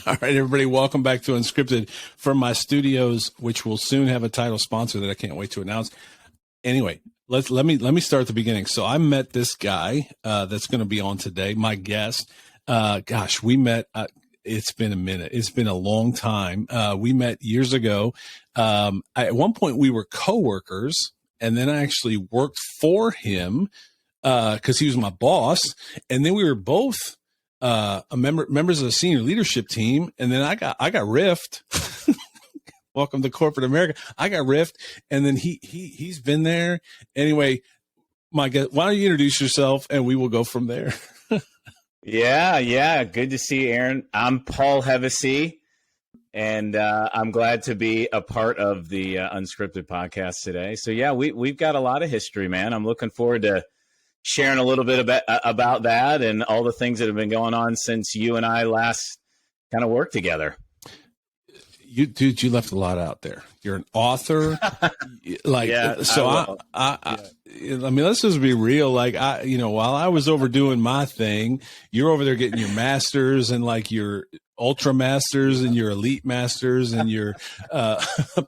All right, everybody, welcome back to Unscripted from my studios, which will soon have a title sponsor that I can't wait to announce. Anyway, let me start at the beginning. So I met this guy that's going to be on today, my guest. We met. It's been a minute. It's been a long time. We met years ago. At one point, we were coworkers, and then I actually worked for him because he was my boss, and then we were both members of the senior leadership team, and then I got riffed. Welcome to corporate America. I got riffed, and then he's been there. Anyway, my guest, why don't you introduce yourself, and we will go from there. Yeah. Good to see you, Aaron. I'm Paul Hevesy, and I'm glad to be a part of the Unscripted podcast today. So yeah, we've got a lot of history, man. I'm looking forward to sharing a little bit about that and all the things that have been going on since you and I last kind of worked together. You left a lot out there. You're an author. I mean, let's just be real. Like while I was overdoing my thing, you're over there getting your masters and like your ultra masters and your elite masters and your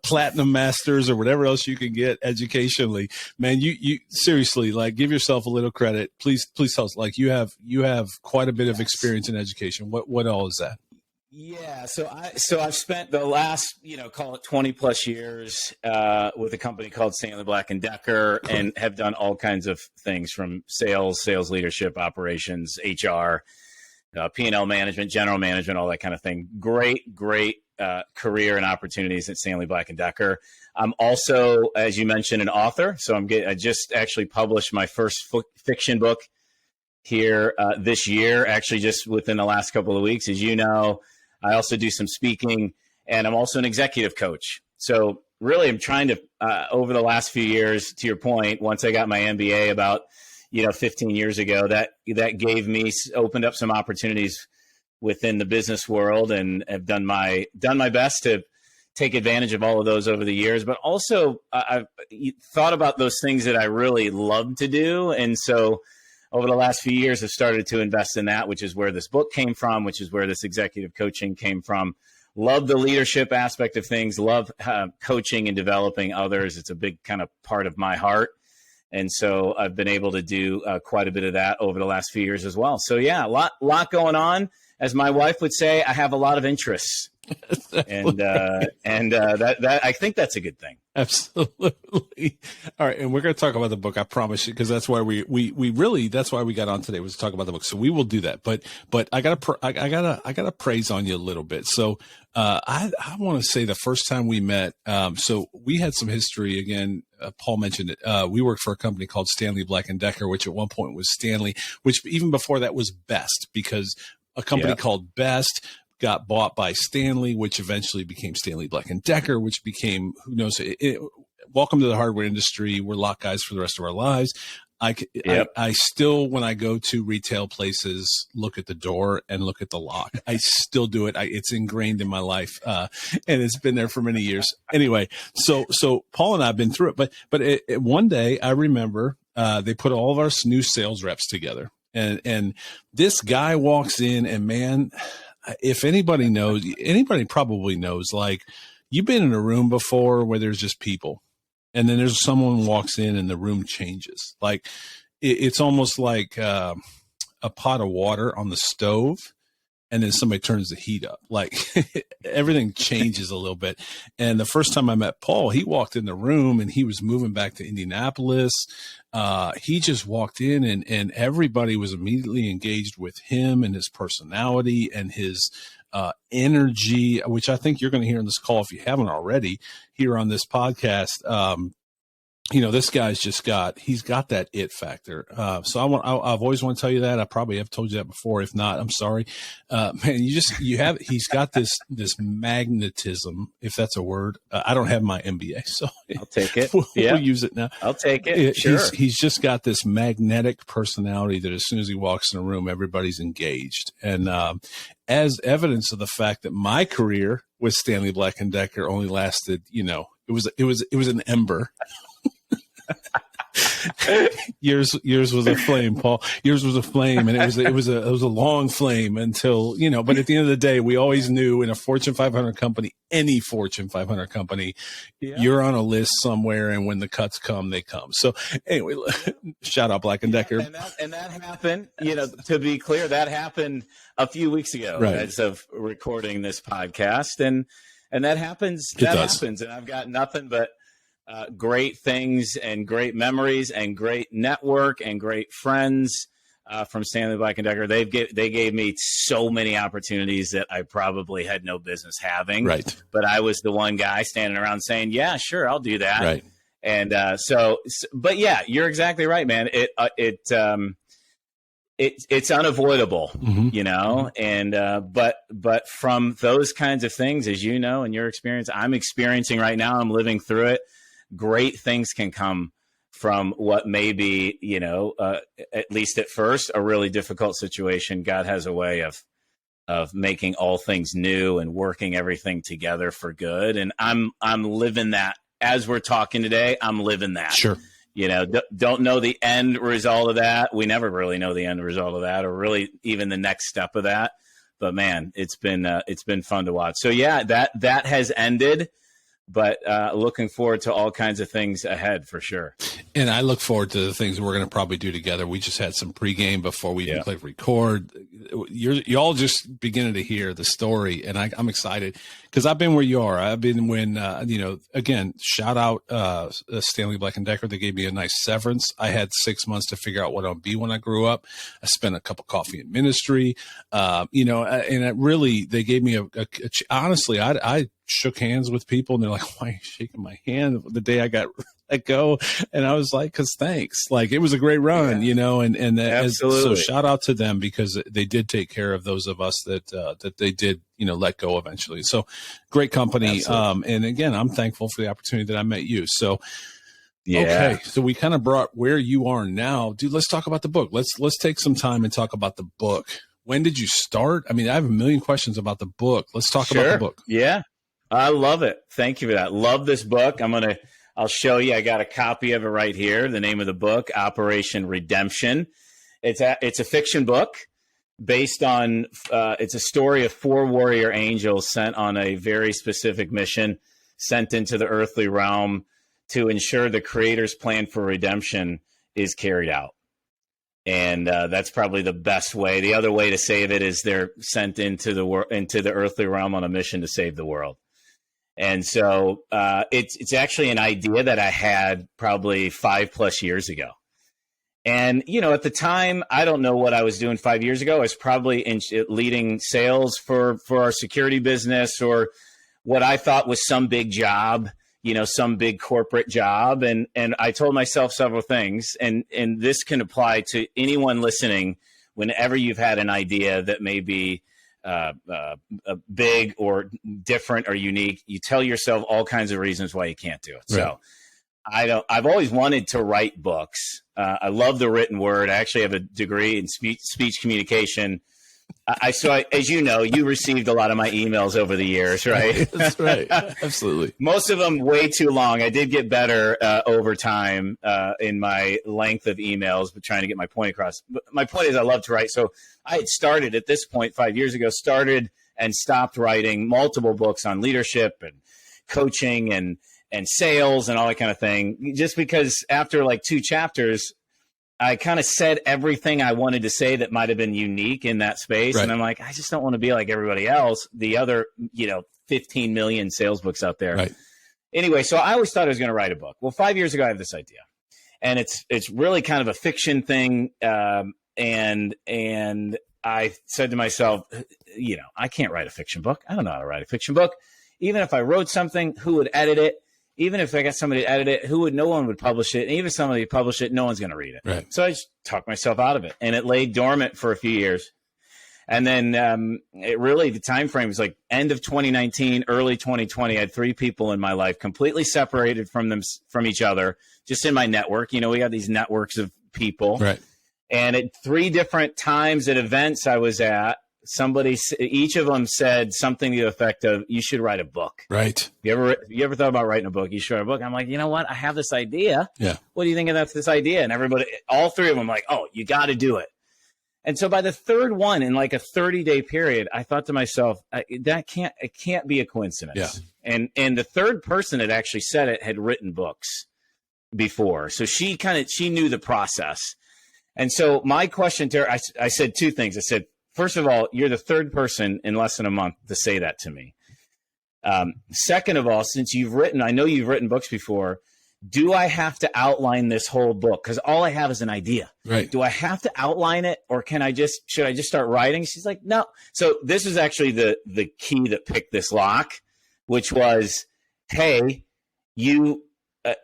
platinum masters or whatever else you can get educationally. Man, you seriously, like, give yourself a little credit. Please tell us, like, you have quite a bit of experience in education. What all is that? Yeah, so I've spent the last, call it 20 plus years with a company called Stanley Black and Decker, and have done all kinds of things from sales leadership, operations, HR, P&L management, general management, all that kind of thing. Great career and opportunities at Stanley Black and Decker. I'm also, as you mentioned, an author. So I just actually published my first fiction book here this year, actually just within the last couple of weeks. As you know, I also do some speaking, and I'm also an executive coach. So really, I'm trying to, over the last few years, to your point, once I got my MBA about 15 years ago, that opened up some opportunities within the business world, and have done my best to take advantage of all of those over the years. But also, I've thought about those things that I really love to do, and so over the last few years, I've started to invest in that, which is where this book came from, which is where this executive coaching came from. Love the leadership aspect of things. Love coaching and developing others. It's a big kind of part of my heart. And so I've been able to do quite a bit of that over the last few years as well. So yeah, a lot going on. As my wife would say, I have a lot of interests. and that I think that's a good thing. Absolutely. All right, and we're going to talk about the book, I promise you, because that's why that's why we got on today, was to talk about the book. So we will do that. But I gotta praise on you a little bit. So I want to say the first time we met, so we had some history. Again, Paul mentioned it. We worked for a company called Stanley Black and Decker, which at one point was Stanley, which even before that was Best, because a company called Best got bought by Stanley, which eventually became Stanley Black and Decker, which became, who knows, welcome to the hardware industry. We're lock guys for the rest of our lives. I still, when I go to retail places, look at the door and look at the lock. I still do it. It's ingrained in my life, and it's been there for many years. Anyway, so Paul and I have been through it, but one day I remember they put all of our new sales reps together, and this guy walks in, and man, if anybody knows, anybody probably knows, like, you've been in a room before where there's just people, and then there's someone walks in and the room changes. Like, it's almost like a pot of water on the stove, and then somebody turns the heat up. Like, everything changes a little bit. And the first time I met Paul, he walked in the room and he was moving back to Indianapolis. He just walked in, and everybody was immediately engaged with him and his personality and his energy, which I think you're going to hear in this call, if you haven't already, here on this podcast. This guy's he's got that it factor. So I've always want to tell you that. I probably have told you that before. If not, I'm sorry. Man, he's got this magnetism, if that's a word. I don't have my MBA, so I'll take it. We'll use it now. I'll take it. Sure. He's just got this magnetic personality that as soon as he walks in a room, everybody's engaged. And, as evidence of the fact that my career with Stanley Black and Decker only lasted, it was an ember. Yours was a flame, Paul. Yours was a flame, and it was a long flame until, but at the end of the day, we always knew in a Fortune 500 company, any Fortune 500 company, you're on a list somewhere, and when the cuts come, they come. So anyway, shout out Black and Decker. And that happened, to be clear, that happened a few weeks ago, right, as of recording this podcast. And that happens. Happens. And I've got nothing but great things and great memories and great network and great friends from Stanley Black and Decker. They gave me so many opportunities that I probably had no business having. Right. But I was the one guy standing around saying, yeah, sure, I'll do that. Right. And but yeah, you're exactly right, man. It's unavoidable, and but from those kinds of things, as you know, in your experience, I'm experiencing right now, I'm living through it. Great things can come from what may be, at least at first, a really difficult situation. God has a way of making all things new and working everything together for good. And I'm living that as we're talking today. I'm living that. Sure. Don't know the end result of that. We never really know the end result of that, or really even the next step of that. But man, it's been fun to watch. So yeah, that has ended. But looking forward to all kinds of things ahead for sure. And I look forward to the things we're going to probably do together. We just had some pregame before we even click record. You're all just beginning to hear the story, and I'm excited because I've been where you are. I've been when, again, shout out Stanley Black and Decker. They gave me a nice severance. I had 6 months to figure out what I'll be when I grew up. I spent a cup of coffee in ministry, and it really, they gave me honestly, I shook hands with people, and they're like, why are you shaking my hand the day I got let go? And I was like, because thanks. Like, it was a great run, so shout out to them, because they did take care of those of us that they did, let go eventually. So great company. And again, I'm thankful for the opportunity that I met you. So, okay. So we kind of brought where you are now, dude. Let's talk about the book. Let's take some time and talk about the book. When did you start? I mean, I have a million questions about the book. Let's talk about the book. Yeah. I love it. Thank you for that. Love this book. I'll show you. I got a copy of it right here. The name of the book, Operation Redemption. It's a fiction book based on, it's a story of 4 warrior angels sent on a very specific mission, sent into the earthly realm to ensure the Creator's plan for redemption is carried out. And that's probably the best way. The other way to say it is they're sent into the earthly realm on a mission to save the world. And so it's actually an idea that I had probably 5+ years ago. And, at the time, I don't know what I was doing 5 years ago. I was probably leading sales for our security business, or what I thought was some big job, some big corporate job. And I told myself several things, and this can apply to anyone listening whenever you've had an idea that may be big or different or unique. You tell yourself all kinds of reasons why you can't do it. Right. So I've always wanted to write books. I love the written word. I actually have a degree in speech communication. As you know, you received a lot of my emails over the years, right? That's right. Absolutely. Most of them way too long. I did get better over time in my length of emails, but trying to get my point across. But my point is, I love to write. So I had started at this point 5 years ago, started and stopped writing multiple books on leadership and coaching and sales and all that kind of thing, just because after like 2 chapters, I kind of said everything I wanted to say that might have been unique in that space. Right. And I'm like, I just don't want to be like everybody else, the other, 15 million sales books out there. Right. Anyway, so I always thought I was going to write a book. Well, 5 years ago, I have this idea, and it's really kind of a fiction thing. And I said to myself, I can't write a fiction book. I don't know how to write a fiction book. Even if I wrote something, who would edit it? Even if I got somebody to edit it, no one would publish it. And even if somebody published it, no one's going to read it. Right. So I just talked myself out of it, and it lay dormant for a few years. And then the time frame was like end of 2019, early 2020. I had 3 people in my life completely separated from each other, just in my network. We got these networks of people. Right. And at 3 different times at events I was at, each of them said something to the effect of, you should write a book. Right. You ever thought about writing a book? You should write a book. I'm like, you know what? I have this idea. Yeah. What do you think of this idea? And everybody, all three of them, like, oh, you got to do it. And so by the third one, in like a 30-day period, I thought to myself, it can't be a coincidence. Yeah. And the third person that actually said it had written books before. So she knew the process. And so my question to her, I said two things. I said, first of all, you're the third person in less than a month to say that to me. Second of all, since I know you've written books before, do I have to outline this whole book? Because all I have is an idea. Right. Do I have to outline it, or should I just start writing? She's like, no. So this is actually the key that picked this lock, which was, hey, you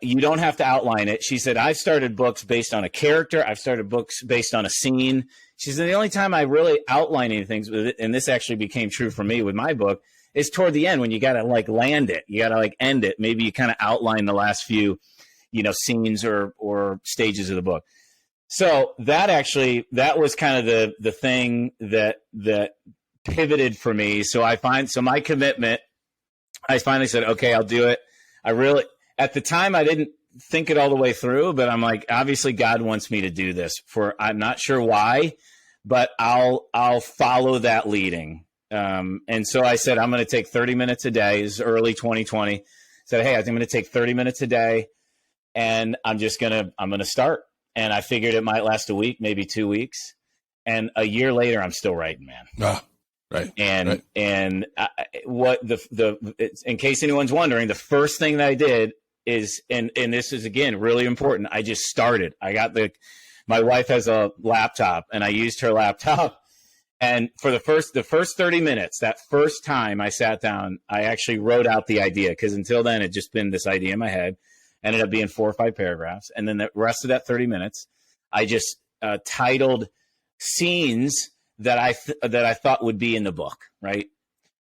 don't have to outline it. She said, I've started books based on a character. I've started books based on a scene. She said, the only time I really outline anything with it, and this actually became true for me with my book, is toward the end when you got to like land it. You got to like end it. Maybe you kind of outline the last few, scenes or stages of the book. So that was kind of the thing that pivoted for me. So my commitment, I finally said, okay, I'll do it. At the time, I didn't think it all the way through, but I'm like, obviously God wants me to do this I'm not sure why, but I'll follow that leading. And so I said, I'm going to take 30 minutes a day. This is early 2020. Said, hey, I'm going to take 30 minutes a day, and I'm going to start. And I figured it might last a week, maybe 2 weeks. And a year later, I'm still writing, man. Right. And in case anyone's wondering, the first thing that I did is, and this is again really important, I just started. My wife has a laptop, and I used her laptop. And for the first 30 minutes, that first time I sat down, I actually wrote out the idea, because until then it just been this idea in my head. Ended up being 4 or 5 paragraphs, and then the rest of that 30 minutes, I just titled scenes that I thought would be in the book, right?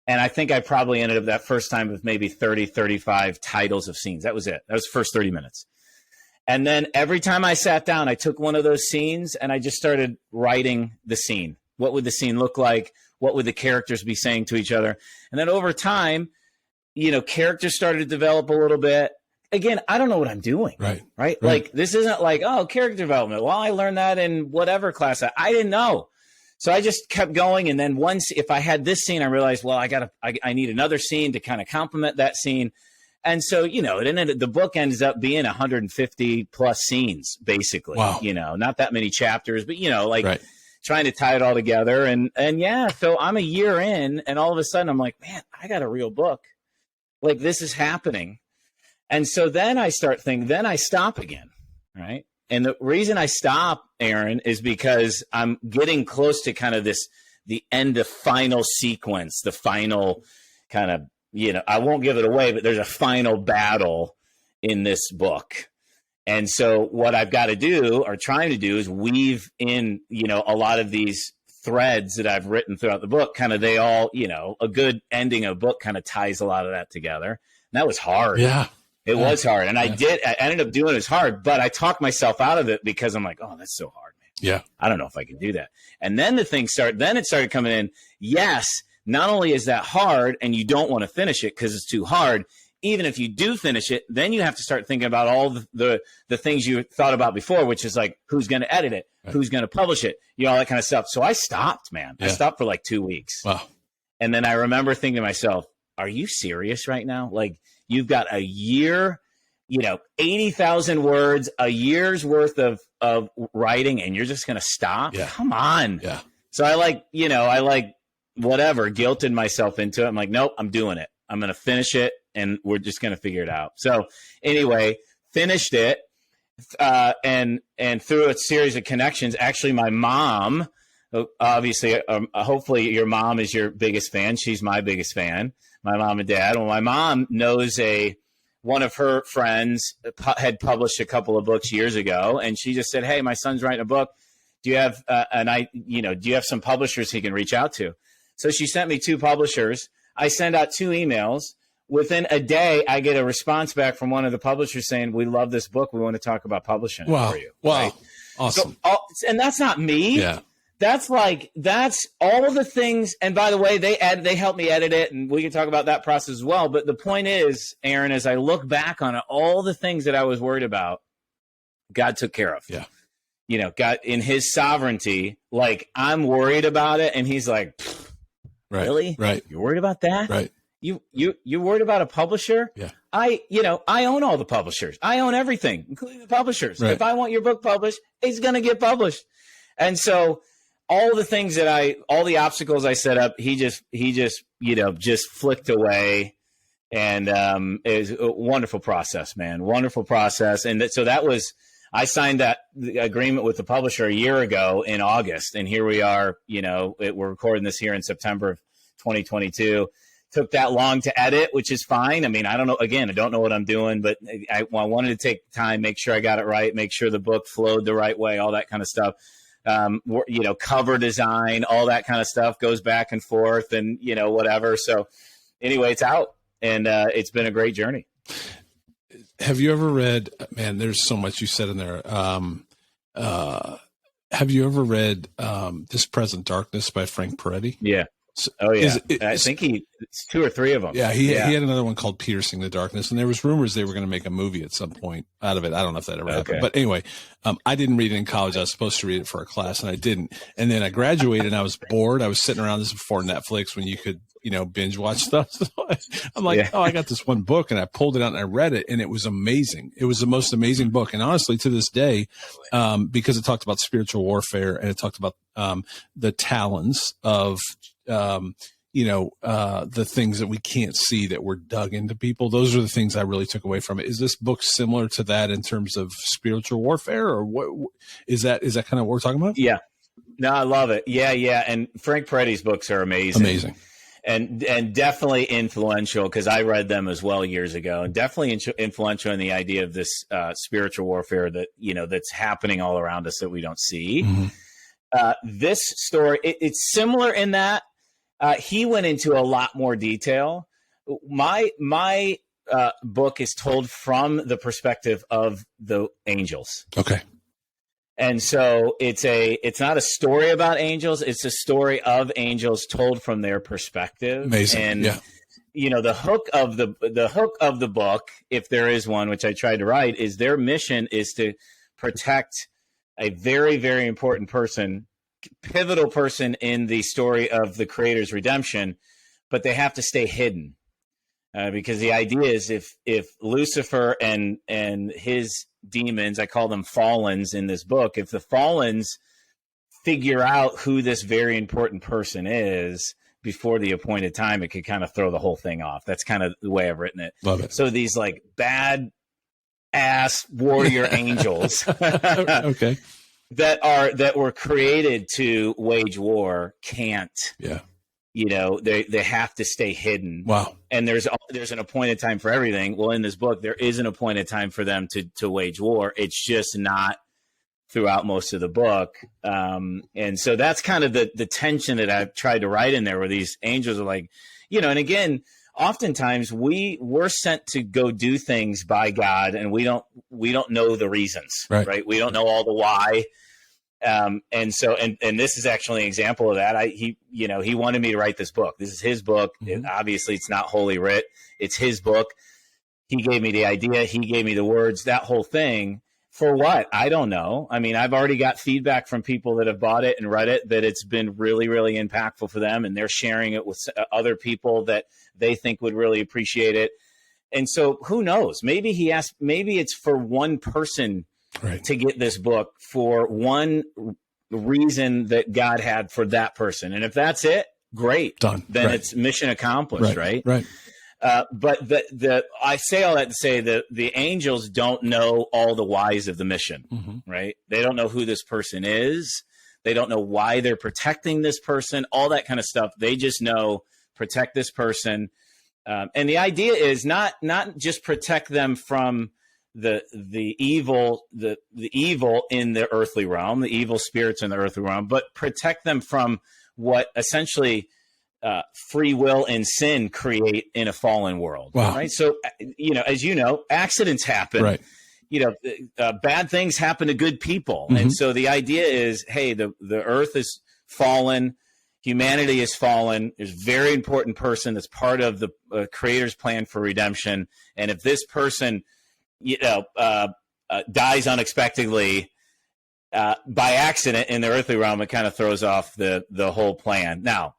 And I think I probably ended up that first time with maybe 30, 35 titles of scenes. That was it. That was the first 30 minutes. And then every time I sat down, I took one of those scenes and I just started writing the scene. What would the scene look like? What would the characters be saying to each other? And then over time, characters started to develop a little bit. Again, I don't know what I'm doing. Right. Like, this isn't like, oh, character development. Well, I learned that in whatever class. I didn't know. So I just kept going. And then if I had this scene, I realized, well, I need another scene to kind of complement that scene. And so, the book ends up being 150 plus scenes, basically. Wow. Not that many chapters, but, trying to tie it all together. And yeah, so I'm a year in, and all of a sudden I'm like, man, I got a real book. Like, this is happening. And so then I start thinking, then I stop again, right? And the reason I stop, Aaron, is because I'm getting close to kind of the end of final sequence, the final kind of, I won't give it away, but there's a final battle in this book. And so what I've got to do, or trying to do, is weave in, a lot of these threads that I've written throughout the book. Kind of they all, a good ending of a book kind of ties a lot of that together. And that was hard. Yeah. It was hard. And I ended up doing it as hard, but I talked myself out of it because I'm like, oh, that's so hard, man. Yeah. I don't know if I can do that. And then it started coming in. Yes. Not only is that hard and you don't want to finish it because it's too hard, even if you do finish it, then you have to start thinking about all the things you thought about before, which is like, who's going to edit it? Right. Who's going to publish it? All that kind of stuff. So I stopped, man. Yeah. I stopped for like 2 weeks. Wow. And then I remember thinking to myself, are you serious right now? Like, you've got a year, 80,000 words, a year's worth of writing, and you're just going to stop? Yeah. Come on. Yeah. So I guilted myself into it. I'm like, nope, I'm doing it. I'm going to finish it, and we're just going to figure it out. So anyway, finished it. And through a series of connections, actually my mom, obviously, hopefully your mom is your biggest fan. She's my biggest fan, my mom and dad. Well, my mom knows one of her friends had published a couple of books years ago, and she just said, hey, my son's writing a book. Do you have do you have some publishers he can reach out to? So she sent me 2 publishers. I send out 2 emails. Within a day, I get a response back from one of the publishers saying, we love this book. We want to talk about publishing it for you. Wow. Right? Awesome. So, and that's not me. Yeah. that's all the things. And by the way, they helped me edit it, and we can talk about that process as well. But the point is, Aaron, as I look back on it, all the things that I was worried about, God took care of. Yeah. God in his sovereignty, like, I'm worried about it. And he's like, right. Really? Right. You're worried about that? Right. You're worried about a publisher? Yeah. I own all the publishers. I own everything, including the publishers. Right. If I want your book published, it's going to get published. And so all the things all the obstacles I set up, he just flicked away. And it was a wonderful process, man. Wonderful process. And so I signed that agreement with the publisher a year ago in August. And here we are, we're recording this here in September of 2022. Took that long to edit, which is fine. I mean, I don't know. Again, I don't know what I'm doing, but I wanted to take time, make sure I got it right, make sure the book flowed the right way, all that kind of stuff. Cover design, all that kind of stuff goes back and forth and, whatever. So anyway, it's out, and it's been a great journey. Have you ever read, man, there's so much you said in there. Have you ever read This Present Darkness by Frank Peretti? Yeah. Oh yeah, I think it's 2 or 3 of them. Yeah, he had another one called Piercing the Darkness, and there was rumors they were going to make a movie at some point out of it. I don't know if that ever happened, but anyway, I didn't read it in college. I was supposed to read it for a class, and I didn't. And then I graduated, and I was bored. I was sitting around. This before Netflix, when you could binge watch stuff. So I'm like, I got this one book, and I pulled it out and I read it, and it was amazing. It was the most amazing book, and honestly, to this day, because it talked about spiritual warfare and it talked about the talons of the things that we can't see that were dug into people. Those are the things I really took away from it. Is this book similar to that in terms of spiritual warfare, or what is that kind of what we're talking about? Yeah. No, I love it. Yeah. And Frank Peretti's books are amazing. Amazing. And definitely influential, because I read them as well years ago, and definitely influential in the idea of this spiritual warfare that, that's happening all around us that we don't see. Mm-hmm. This story, it's similar in that he went into a lot more detail. My book is told from the perspective of the angels. Okay. And so it's not a story about angels. It's a story of angels told from their perspective. Amazing. And, yeah. The hook of the book, if there is one, which I tried to write, is their mission is to protect a very, very important person, pivotal person in the story of the Creator's redemption, but they have to stay hidden. Because the idea is if Lucifer and his demons, I call them fallens in this book, if the fallens figure out who this very important person is before the appointed time, it could kind of throw the whole thing off. That's kind of the way I've written it. Love it. So these like bad ass warrior angels okay. that were created to wage war can't. Yeah. They have to stay hidden. Wow. And there's an appointed time for everything. Well, in this book, there is an appointed time for them to wage war. It's just not throughout most of the book. And so that's kind of the tension that I've tried to write in there, where these angels are like, and again, oftentimes we're sent to go do things by God, and we don't know the reasons, right? We don't know all the why. And so, and this is actually an example of that. He wanted me to write this book. This is his book. Mm-hmm. Obviously it's not Holy Writ. It's his book. He gave me the idea. He gave me the words, that whole thing. For what? I don't know. I mean, I've already got feedback from people that have bought it and read it, that it's been really, really impactful for them. And they're sharing it with other people that they think would really appreciate it. And so who knows? Maybe it's for one person to get this book for one reason that God had for that person. And if that's it, great. Done. Then it's mission accomplished, right? Right. But I say all that to say that the angels don't know all the whys of the mission, Mm-hmm. right? They don't know who this person is. They don't know why they're protecting this person, all that kind of stuff. They just know protect this person. And the idea is not just protect them from the evil in the earthly realm, the evil spirits in the earthly realm, but protect them from what essentially free will and sin create in a fallen world. Wow. Right. So, as accidents happen, right. Bad things happen to good people. Mm-hmm. And so the idea is, hey, the earth is fallen. Humanity is fallen. There's a very important person that's part of the Creator's plan for redemption. And if this person, dies unexpectedly by accident in the earthly realm, it kind of throws off the whole plan. Now,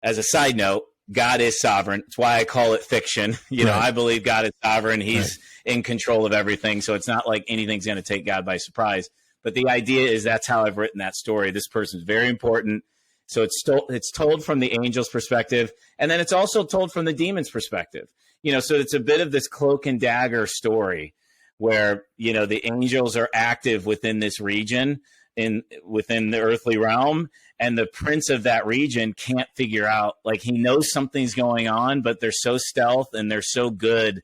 as a side note, God is sovereign. That's why I call it fiction. I believe God is sovereign. He's in control of everything. So it's not like anything's going to take God by surprise. But the idea is that's how I've written that story. This person's very important. So it's told from the angel's perspective. And then it's also told from the demon's perspective. So it's a bit of this cloak and dagger story where, the angels are active within this region within the earthly realm. And the prince of that region can't figure out, like, he knows something's going on, but they're so stealth and they're so good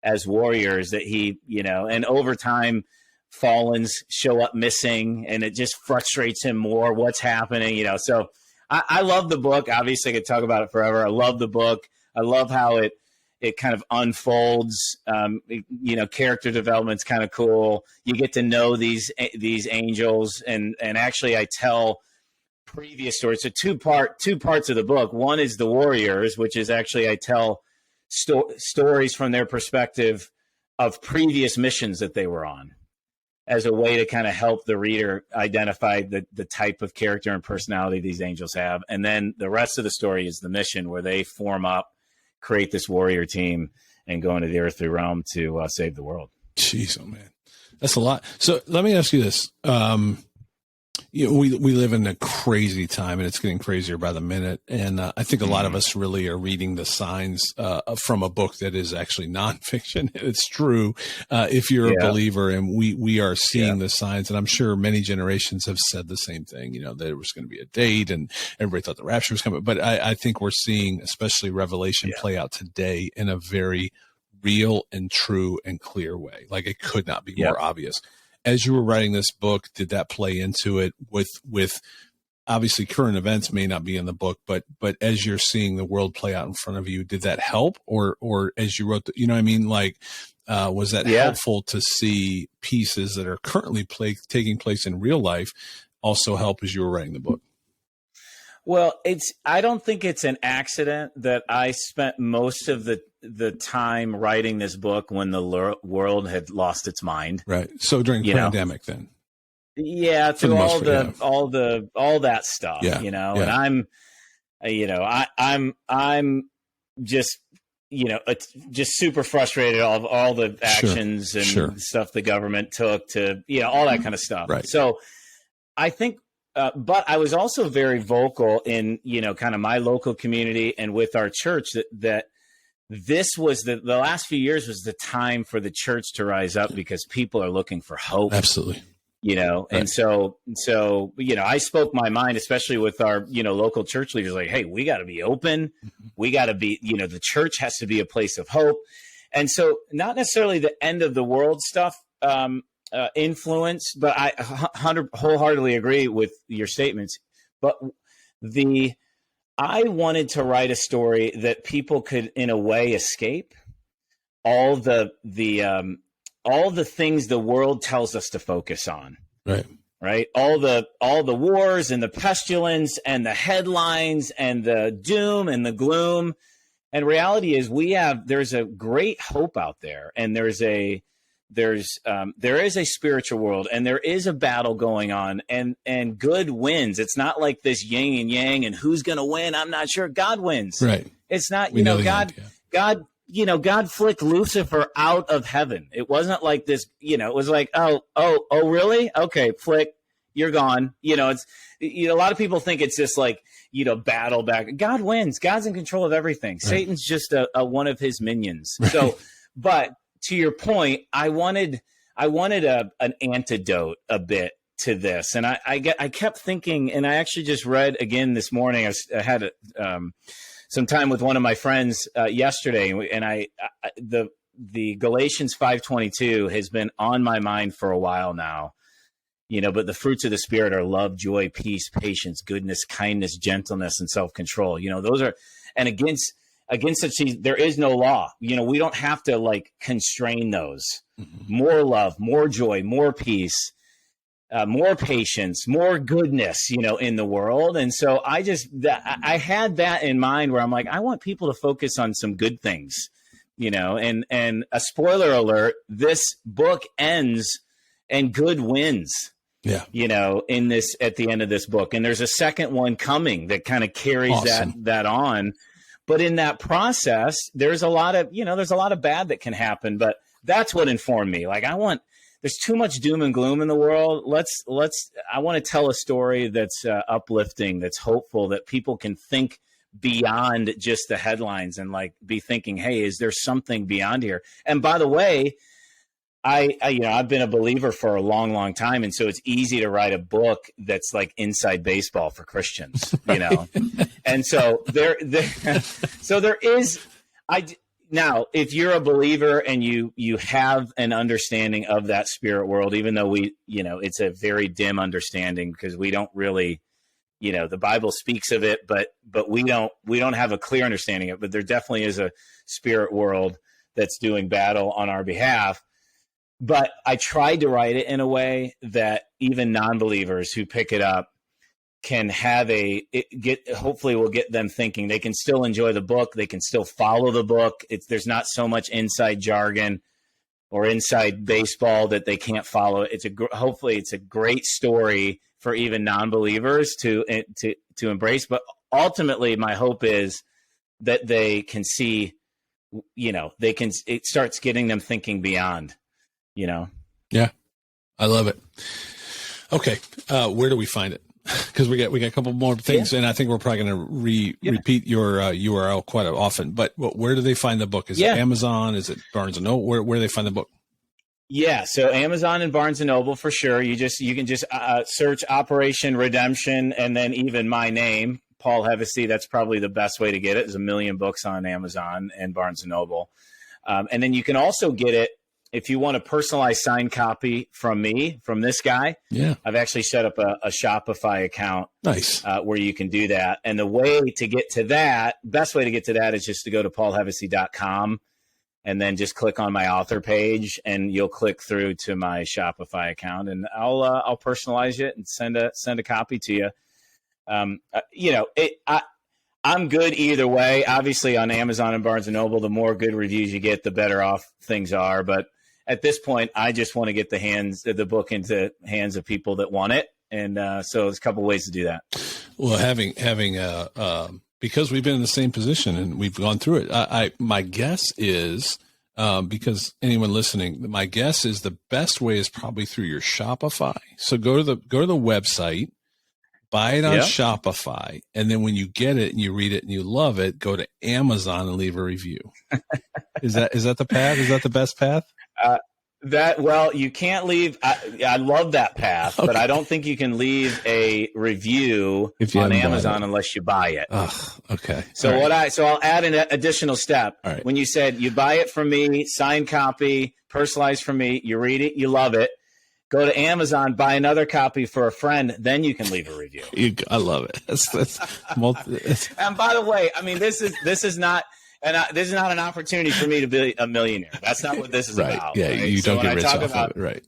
as warriors that and over time, fallens show up missing, and it just frustrates him more. What's happening, So I love the book. Obviously, I could talk about it forever. I love the book. I love how it kind of unfolds. Character development's kind of cool. You get to know these angels, and actually, I tell previous stories. So two parts of the book. One is the warriors, which is actually I tell stories from their perspective of previous missions that they were on, as a way to kind of help the reader identify the type of character and personality these angels have. And then the rest of the story is the mission, where they form up, create this warrior team, and go into the earthly realm to save the world. Jeez, oh man, that's a lot. So let me ask you this. We live in a crazy time, and it's getting crazier by the minute. And I think a lot of us really are reading the signs from a book that is actually nonfiction. It's true if you're a believer, and we are seeing the signs. And I'm sure many generations have said the same thing. There was going to be a date, and everybody thought the rapture was coming. But I think we're seeing, especially Revelation, play out today in a very real and true and clear way. Like, it could not be more obvious. As you were writing this book, did that play into it with obviously current events may not be in the book, but as you're seeing the world play out in front of you, did that help? Or as you wrote, was that helpful to see pieces that are currently taking place in real life also help as you were writing the book? Well, I don't think it's an accident that I spent most of the time writing this book when the world had lost its mind. Right. So during the pandemic, then. Yeah, through all that stuff. Yeah. And I'm just just super frustrated of all the actions and stuff the government took to all that kind of stuff. Right. So I think. But I was also very vocal in, kind of my local community and with our church that this was the last few years was the time for the church to rise up, because people are looking for hope. Absolutely. Right. And so, I spoke my mind, especially with our, local church leaders, like, hey, we got to be open. We got to be, the church has to be a place of hope. And so not necessarily the end of the world stuff, influence, but I wholeheartedly agree with your statements. But I wanted to write a story that people could, in a way, escape all the things the world tells us to focus on. Right. All the wars and the pestilence and the headlines and the doom and the gloom. And reality is there's a great hope out there, and there is a spiritual world, and there is a battle going on, and good wins. It's not like this yin and yang and who's going to win. I'm not sure. God wins. Right. It's not, God flicked Lucifer out of heaven. It wasn't like this, it was like, oh, really? Okay. Flick, you're gone. It's, a lot of people think it's just like, battle back. God wins. God's in control of everything. Right. Satan's just a one of his minions. Right. So, but to your point, I wanted an antidote a bit to this, and I kept thinking, and I actually just read again this morning. I had some time with one of my friends yesterday, and the Galatians 5:22 has been on my mind for a while now. But the fruits of the Spirit are love, joy, peace, patience, goodness, kindness, gentleness, and self-control. Those are, and against such things, there is no law. We don't have to constrain those. Mm-hmm. More love, more joy, more peace. more patience, more goodness, in the world. And so I had that in mind where I'm like, I want people to focus on some good things, and a spoiler alert, this book ends and good wins. Yeah. At the end of this book. And there's a second one coming that kind of carries Awesome. that on. But in that process, there's a lot of bad that can happen. But that's what informed me. Like, there's too much doom and gloom in the world. I want to tell a story that's uplifting, that's hopeful, that people can think beyond just the headlines and like be thinking, hey, is there something beyond here? And by the way, I've been a believer for a long, long time. And so it's easy to write a book that's like inside baseball for Christians, And so there is, now, if you're a believer and you have an understanding of that spirit world, even though it's a very dim understanding because we don't really, the Bible speaks of it, but we don't have a clear understanding of it. But there definitely is a spirit world that's doing battle on our behalf. But I tried to write it in a way that even non-believers who pick it up can have hopefully will get them thinking. They can still enjoy the book. They can still follow the book. There's not so much inside jargon or inside baseball that they can't follow. Hopefully it's a great story for even non-believers to embrace. But ultimately, my hope is that they can see, it starts getting them thinking beyond. Yeah, I love it. Okay. Where do we find it? Because we got a couple more things, and I think we're probably going to repeat your URL quite often. But where do they find the book? Is it Amazon? Is it Barnes & Noble? Where do they find the book? Yeah, so Amazon and Barnes & Noble for sure. You can just search Operation Redemption, and then even my name, Paul Hevesy. That's probably the best way to get it. There's 1 million books on Amazon and Barnes & Noble, and then you can also get it. If you want a personalized signed copy from me, from this guy, I've actually set up a Shopify account. Nice. Where you can do that. And the best way to get to that is just to go to paulhevesy.com and then just click on my author page, and you'll click through to my Shopify account, and I'll personalize it and send a copy to you. I'm good either way. Obviously, on Amazon and Barnes & Noble, the more good reviews you get, the better off things are. But at this point, I just want to get the book into hands of people that want it. And so there's a couple ways to do that. Well, having because we've been in the same position and we've gone through it, my guess is, because anyone listening, my guess is the best way is probably through your Shopify. So go to the website, buy it on Shopify, and then when you get it and you read it and you love it, go to Amazon and leave a review. Is that the path? Is that the best path? You can't leave. I love that path, but I don't think you can leave a review on Amazon unless you buy it. Oh, okay. So I'll add an additional step. All right. When you said you buy it from me, signed copy, personalized from me, you read it, you love it. Go to Amazon, buy another copy for a friend, then you can leave a review. I love it. And by the way, I mean this is not an opportunity for me to be a millionaire. That's not what this is about. Yeah, right? you don't get rich off of it, right?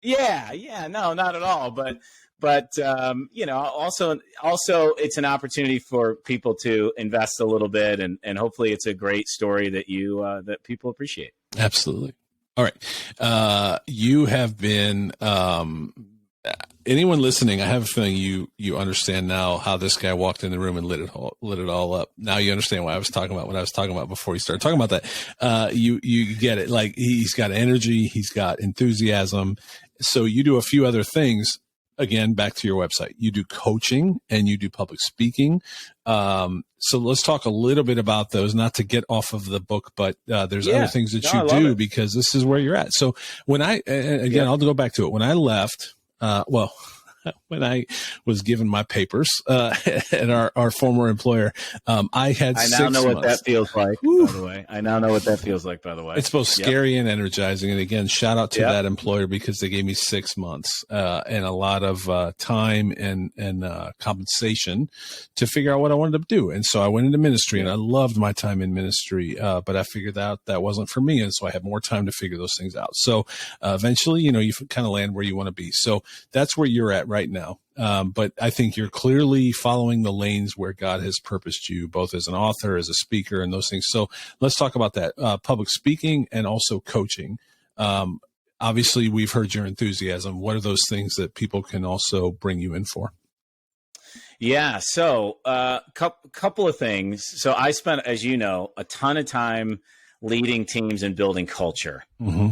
Yeah, no, not at all. But also it's an opportunity for people to invest a little bit, and hopefully it's a great story that that people appreciate. Absolutely. All right. You have been, anyone listening, I have a feeling you understand now how this guy walked in the room and lit it all up. Now you understand what I was talking about before he started talking about that. You get it. Like, he's got energy, he's got enthusiasm. So you do a few other things. Again, back to your website, you do coaching and you do public speaking. So let's talk a little bit about those, not to get off of the book, but there's other things that you do because this is where you're at. So when I'll go back to it. When I left, I when I was given my papers at our former employer, I had 6 months. I now know what that feels like, by the way. I now know what that feels like, by the way. It's both scary and energizing. And again, shout out to that employer because they gave me 6 months and a lot of time and compensation to figure out what I wanted to do. And so I went into ministry, and I loved my time in ministry, but I figured out that wasn't for me. And so I had more time to figure those things out. So eventually, you kind of land where you want to be. So that's where you're at right now. But I think you're clearly following the lanes where God has purposed you, both as an author, as a speaker, and those things. So let's talk about that. Public speaking and also coaching. Obviously, we've heard your enthusiasm. What are those things that people can also bring you in for? Yeah. So couple of things. So I spent, as you know, a ton of time leading teams and building culture. Mm-hmm.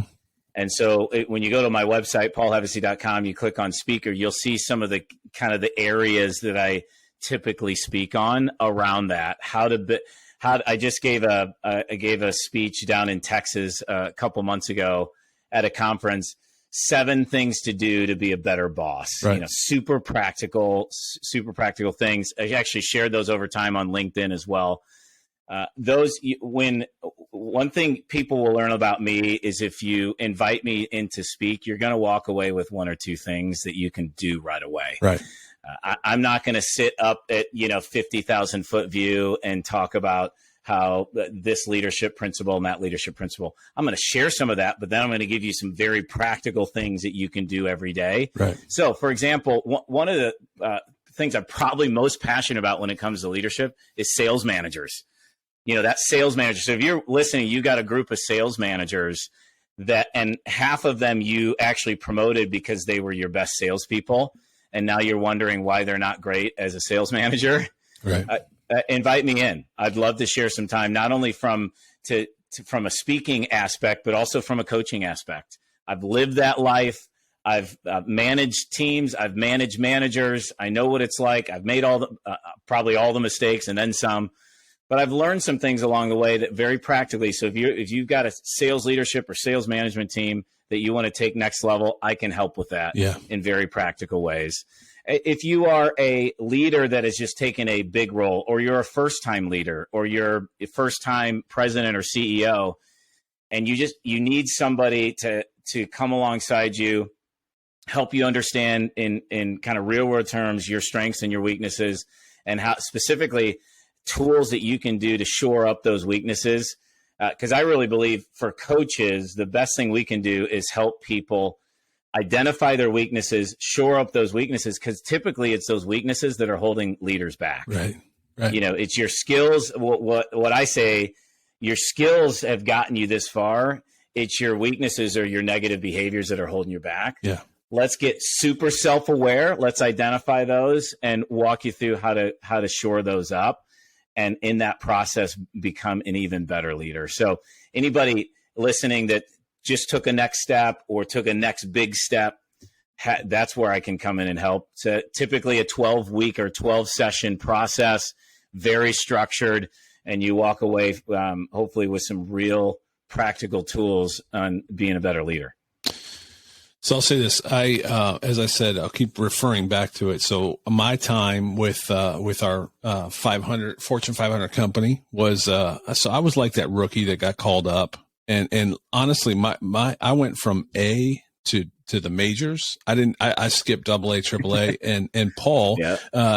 And so when you go to my website, paulhevesy.com, you click on speaker, you'll see some of the kind of the areas that I typically speak on around that. I just gave a speech down in Texas a couple months ago at a conference, 7 things to do to be a better boss. Right. Super practical things. I actually shared those over time on LinkedIn as well. One thing people will learn about me is if you invite me in to speak, you're going to walk away with 1 or 2 things that you can do right away. Right. I'm not going to sit up at 50,000 foot view and talk about how this leadership principle and that leadership principle. I'm going to share some of that, but then I'm going to give you some very practical things that you can do every day. Right. So, for example, one of the things I'm probably most passionate about when it comes to leadership is sales managers. That sales manager. So if you're listening, you got a group of sales managers and half of them you actually promoted because they were your best salespeople. And now you're wondering why they're not great as a sales manager. Right. Invite me in. I'd love to share some time, not only from a speaking aspect, but also from a coaching aspect. I've lived that life. I've managed teams. I've managed managers. I know what it's like. I've made probably all the mistakes and then some. But I've learned some things along the way that very practically. So if you've got a sales leadership or sales management team that you want to take next level, I can help with that in very practical ways. If you are a leader that has just taken a big role, or you're a first-time leader, or you're a first-time president or CEO, and you need somebody to come alongside you, help you understand in kind of real-world terms your strengths and your weaknesses, and how specifically tools that you can do to shore up those weaknesses. Because I really believe for coaches, the best thing we can do is help people identify their weaknesses, shore up those weaknesses, because typically it's those weaknesses that are holding leaders back. Right. It's your skills. What I say, your skills have gotten you this far. It's your weaknesses or your negative behaviors that are holding you back. Yeah. Let's get super self-aware. Let's identify those and walk you through how to shore those up. And in that process, become an even better leader. So anybody listening that just took a next step or took a next big step, that's where I can come in and help. So typically a 12-week or 12-session process, very structured, and you walk away hopefully with some real practical tools on being a better leader. So I'll say this. As I said, I'll keep referring back to it. So my time with our 500 Fortune 500 company was so I was like that rookie that got called up, and honestly, I went from A to the majors. I skipped AA, AAA, and Paul,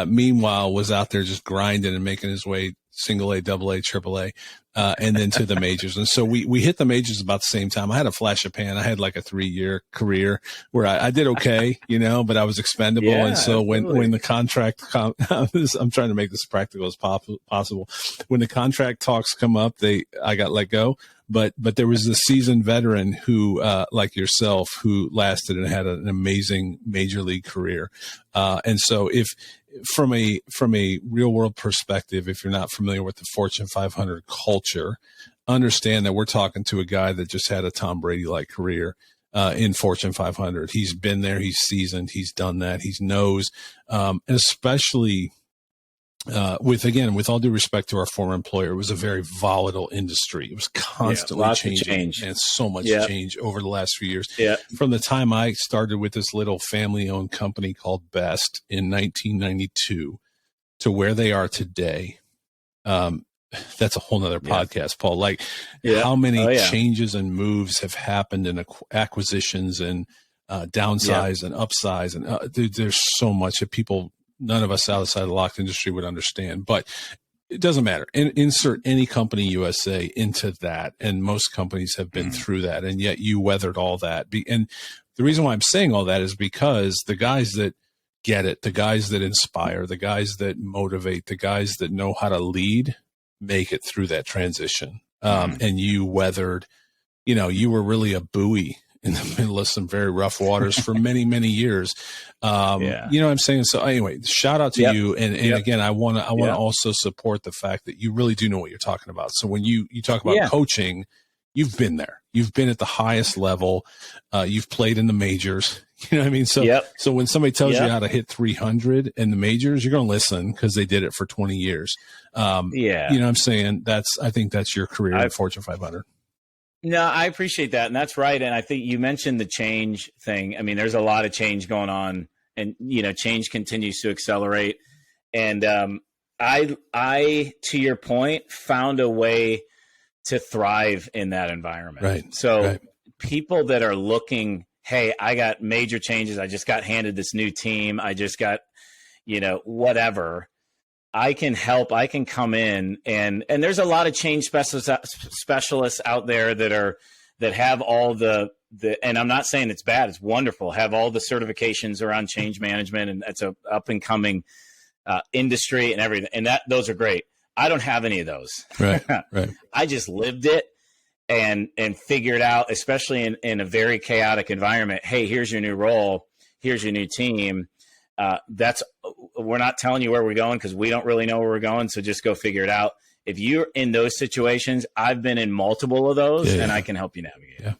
meanwhile, was out there just grinding and making his way single A, AA, AAA. And then to the majors. And so we hit the majors about the same time. I had a flash of pan. I had like a 3-year career where I did okay, but I was expendable. Yeah, and so when the contract, I'm trying to make this practical as possible. When the contract talks come up, I got let go. But there was a seasoned veteran who, like yourself, who lasted and had an amazing major league career. And so from a real world perspective, if you're not familiar with the Fortune 500 culture, understand that we're talking to a guy that just had a Tom Brady like career in Fortune 500. He's been there. He's seasoned. He's done that. He knows, and especially with all due respect to our former employer, it was a very volatile industry. It was constantly changing, and so much change over the last few years. Yeah. From the time I started with this little family-owned company called Best in 1992 to where they are today, that's a whole nother podcast, Paul. Like how many changes and moves have happened in acquisitions and downsize and upsize, and dude, there's so much that none of us outside the locked industry would understand, but it doesn't matter. Insert any company USA into that. And most companies have been through that. And yet you weathered all that. And the reason why I'm saying all that is because the guys that get it, the guys that inspire, the guys that motivate, the guys that know how to lead, make it through that transition. And you weathered, you were really a buoy in the middle of some very rough waters for many, many years. You know what I'm saying? So anyway, shout out to you. And again, I want to also support the fact that you really do know what you're talking about. So when you talk about coaching, you've been there, you've been at the highest level. You've played in the majors, you know what I mean? So, so when somebody tells you how to hit 300 in the majors, you're going to listen because they did it for 20 years. You know what I'm saying? I think that's your career at Fortune 500. No, I appreciate that. And that's right. And I think you mentioned the change thing. I mean, there's a lot of change going on, and, change continues to accelerate. And I, to your point, found a way to thrive in that environment. Right. So people that are looking, hey, I got major changes. I just got handed this new team. I just got, whatever. I can help. I can come in, and there's a lot of change specialists out there that have all the, and I'm not saying it's bad. It's wonderful. Have all the certifications around change management, and it's a up and coming industry and everything. And those are great. I don't have any of those. Right. I just lived it and figured out, especially in a very chaotic environment. Hey, here's your new role. Here's your new team. We're not telling you where we're going because we don't really know where we're going. So just go figure it out. If you're in those situations, I've been in multiple of those, and I can help you navigate. Yeah,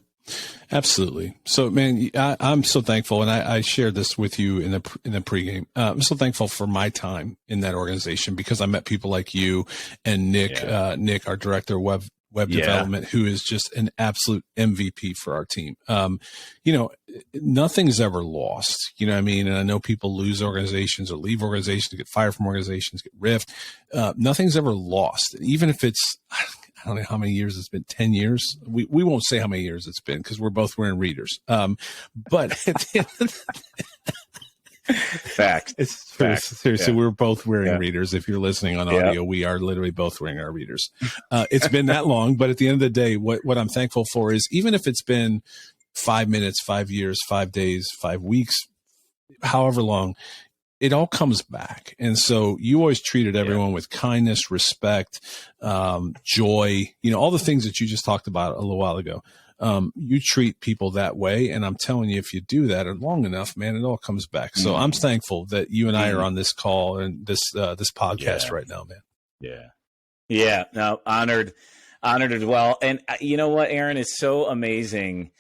absolutely. So, man, I'm so thankful, and I shared this with you in the pregame. I'm so thankful for my time in that organization because I met people like you and Nick, our director of web development, who is just an absolute MVP for our team. Nothing's ever lost, you know what I mean? And I know people lose organizations or leave organizations, get fired from organizations, get riffed. Nothing's ever lost. Even if it's, I don't know how many years it's been, 10 years. We won't say how many years it's been because we're both wearing readers. But Fact. Seriously, we're both wearing readers. If you're listening on audio, we are literally both wearing our readers. It's been that long, but at the end of the day, what I'm thankful for is even if it's been 5 minutes, 5 years, 5 days, 5 weeks, however long, it all comes back. And so you always treated everyone with kindness, respect, joy, all the things that you just talked about a little while ago. You treat people that way. And I'm telling you, if you do that long enough, man, it all comes back. So I'm thankful that you and I are on this call and this podcast right now, man. Yeah. No, honored as well. And you know what, Aaron, is so amazing.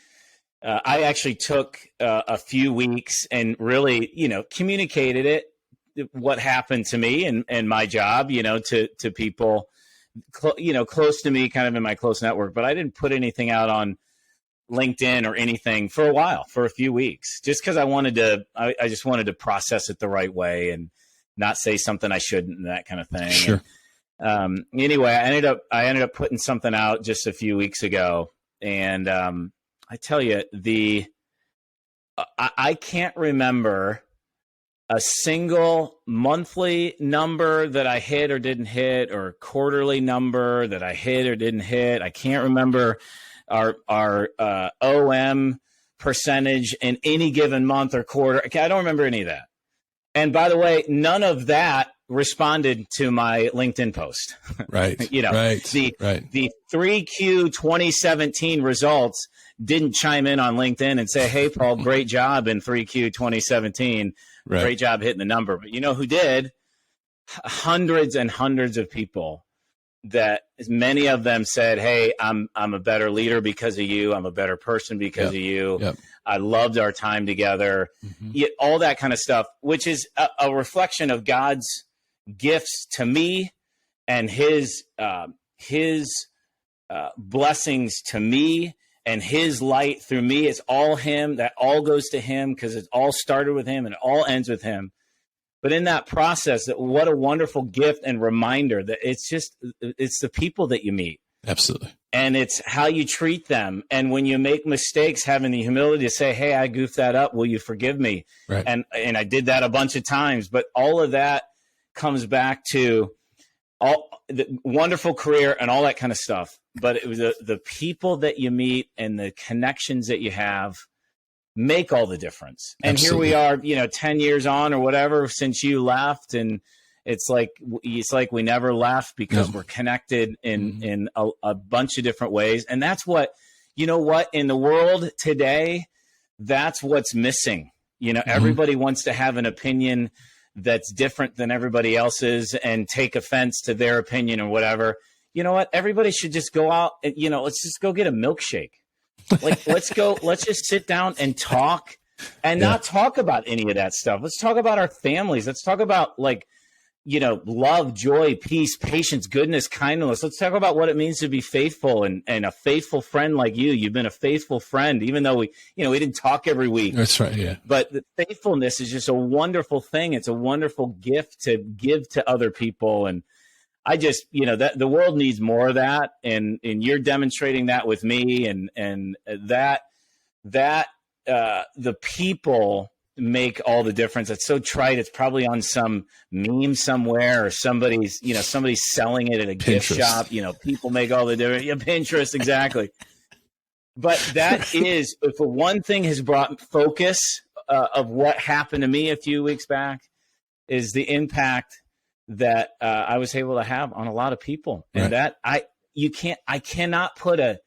I actually took a few weeks and really, communicated what happened to me and my job, to people, close to me, kind of in my close network, but I didn't put anything out on LinkedIn or anything for a while, for a few weeks, just because I just wanted to process it the right way and not say something I shouldn't and that kind of thing. Sure. And, anyway, I ended up putting something out just a few weeks ago, and I tell you, I can't remember a single monthly number that I hit or didn't hit, or quarterly number that I hit or didn't hit. I can't remember our OM percentage in any given month or quarter. I don't remember any of that. And by the way, none of that responded to my LinkedIn post. Right. The 3Q 2017 results didn't chime in on LinkedIn and say, hey, Paul, great job in 3Q 2017. Right. Great job hitting the number. But you know who did? Hundreds and hundreds of people that many of them said, hey, I'm a better leader because of you. I'm a better person because of you. Yep. I loved our time together. All that kind of stuff, which is a reflection of God's gifts to me and his blessings to me and his light through me. It's all him. That all goes to him because it all started with him and it all ends with him. But in that process, what a wonderful gift and reminder that it's the people that you meet. Absolutely. And it's how you treat them. And when you make mistakes, having the humility to say, hey, I goofed that up. Will you forgive me? Right. And I did that a bunch of times. But all of that comes back to all the wonderful career and all that kind of stuff. But it was the people that you meet and the connections that you have make all the difference. And Absolutely. Here we are, 10 years on or whatever since you left. And it's like we never left because we're connected in a bunch of different ways. And that's what, in the world today, that's what's missing. Everybody wants to have an opinion that's different than everybody else's and take offense to their opinion or whatever. You know what? Everybody should just go out and, let's just go get a milkshake. Like, let's just sit down and talk and not talk about any of that stuff. Let's talk about our families. Let's talk about love, joy, peace, patience, goodness, kindness. Let's talk about what it means to be faithful and a faithful friend like you. You've been a faithful friend, even though we didn't talk every week. That's right. Yeah. But the faithfulness is just a wonderful thing. It's a wonderful gift to give to other people. And I just, that the world needs more of that. And you're demonstrating that with me and that the people make all the difference. It's so trite. It's probably on some meme somewhere or somebody's selling it at a gift shop. People make all the difference. Yeah, Pinterest, exactly. But that is, if one thing has brought focus of what happened to me a few weeks back, is the impact that I was able to have on a lot of people. And that I cannot put a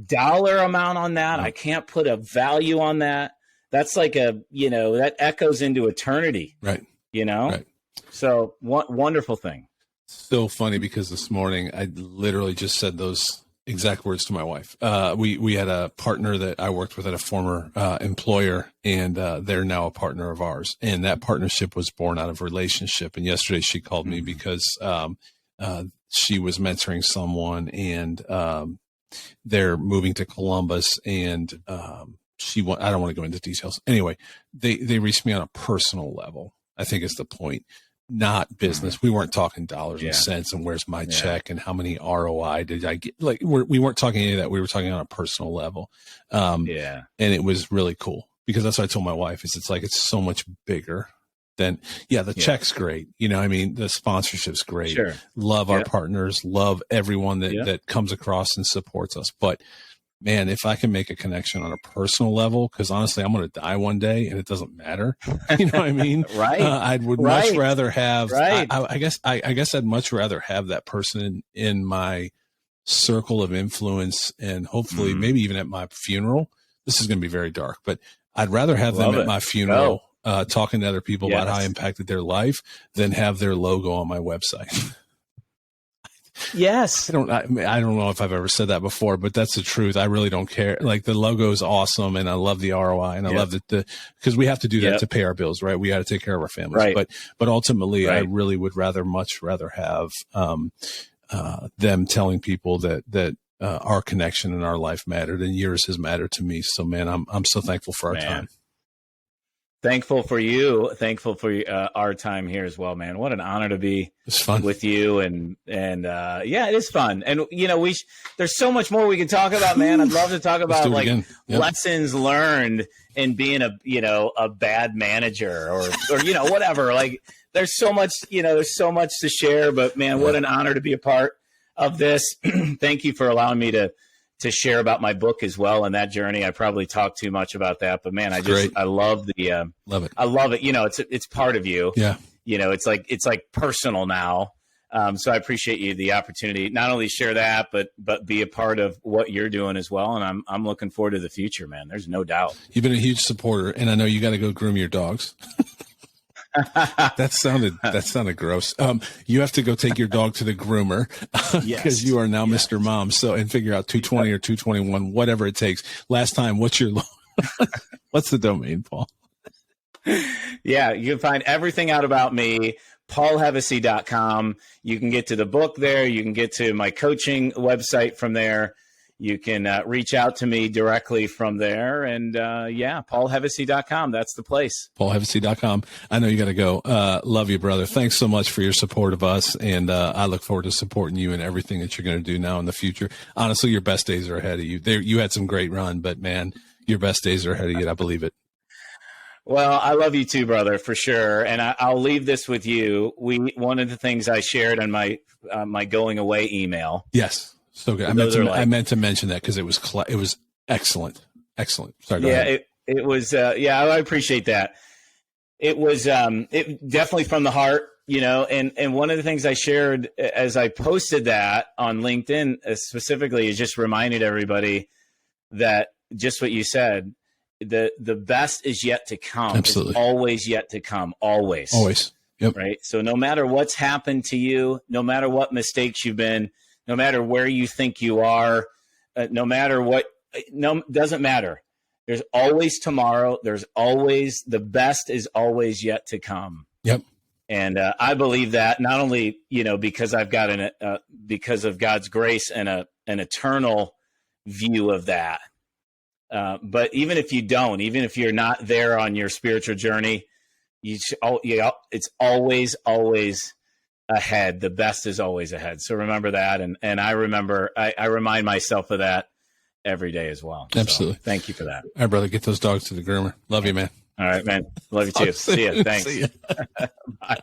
dollar amount on that. I can't put a value on that. That's like that echoes into eternity. Right. Right. So wonderful thing. So funny because this morning I literally just said those exact words to my wife. We had a partner that I worked with at a former employer, and they're now a partner of ours. And that partnership was born out of relationship. And yesterday she called me because she was mentoring someone, and they're moving to Columbus, and I don't want to go into details. Anyway, they reached me on a personal level, I think is the point, not business. We weren't talking dollars and cents and where's my check and how many ROI did I get. Like we weren't talking any of that. We were talking on a personal level. And it was really cool because that's what I told my wife is it's so much bigger than, the check's great. The sponsorship's great. Sure. Love our partners, love everyone that comes across and supports us. But man, if I can make a connection on a personal level, because honestly, I'm going to die one day and it doesn't matter. You know what I mean? Right. I would much rather have, I guess I'd much rather have that person in my circle of influence and hopefully maybe even at my funeral. This is going to be very dark, but I'd rather have them at my funeral talking to other people about how I impacted their life than have their logo on my website. Yes. I don't know if I've ever said that before, but that's the truth. I really don't care. Like the logo is awesome and I love the ROI and I love because we have to do that to pay our bills, right? We got to take care of our families, but ultimately I really would much rather have, them telling people that our connection in our life mattered and yours has mattered to me. So man, I'm so thankful for our time. Thankful for you. Thankful for our time here as well, man. What an honor to be with you. And it is fun. And, there's so much more we can talk about, man. I'd love to talk about lessons learned in being a bad manager or whatever. Like there's so much to share, but man, what an honor to be a part of this. Thank you for allowing me to share about my book as well and that journey. I probably talked too much about that, but man, I love love it. I love it. It's part of you. Yeah. It's like personal now. So I appreciate the opportunity, not only share that, but be a part of what you're doing as well. And I'm looking forward to the future, man. There's no doubt. You've been a huge supporter and I know you got to go groom your dogs. That sounded gross. You have to go take your dog to the groomer because you are now Mr. Mom. So, and figure out 220 or 221, whatever it takes. Last time, what's the domain, Paul? Yeah. You can find everything out about me, paulhevesy.com. You can get to the book there. You can get to my coaching website from there. You can reach out to me directly from there. And paulhevesy.com. That's the place. paulhevesy.com. I know you got to go. Love you, brother. Thanks so much for your support of us. And I look forward to supporting you in everything that you're going to do now in the future. Honestly, your best days are ahead of you. You had some great run, but man, your best days are ahead of you. I believe it. Well, I love you too, brother, for sure. And I'll leave this with you. One of the things I shared on my going away email. Yes. So good. I meant to mention that because it was excellent. Excellent. Sorry. It was. I appreciate that. It was it definitely from the heart, and one of the things I shared as I posted that on LinkedIn specifically is just reminded everybody that just what you said, the best is yet to come. Absolutely. It's always yet to come. Always. Yep. Right. So no matter what's happened to you, no matter what mistakes you've been, no matter where you think you are, doesn't matter. There's always tomorrow. There's always the best is always yet to come. Yep. And I believe that not only, because I've got because of God's grace and an eternal view of that. But even if you don't, even if you're not there on your spiritual journey, it's always ahead. The best is always ahead. So remember that. And I remind myself of that every day as well. Absolutely. So thank you for that. All right, brother. Get those dogs to the groomer. Love you, man. All right, man. Love you too. See ya. Thanks. See ya. Bye.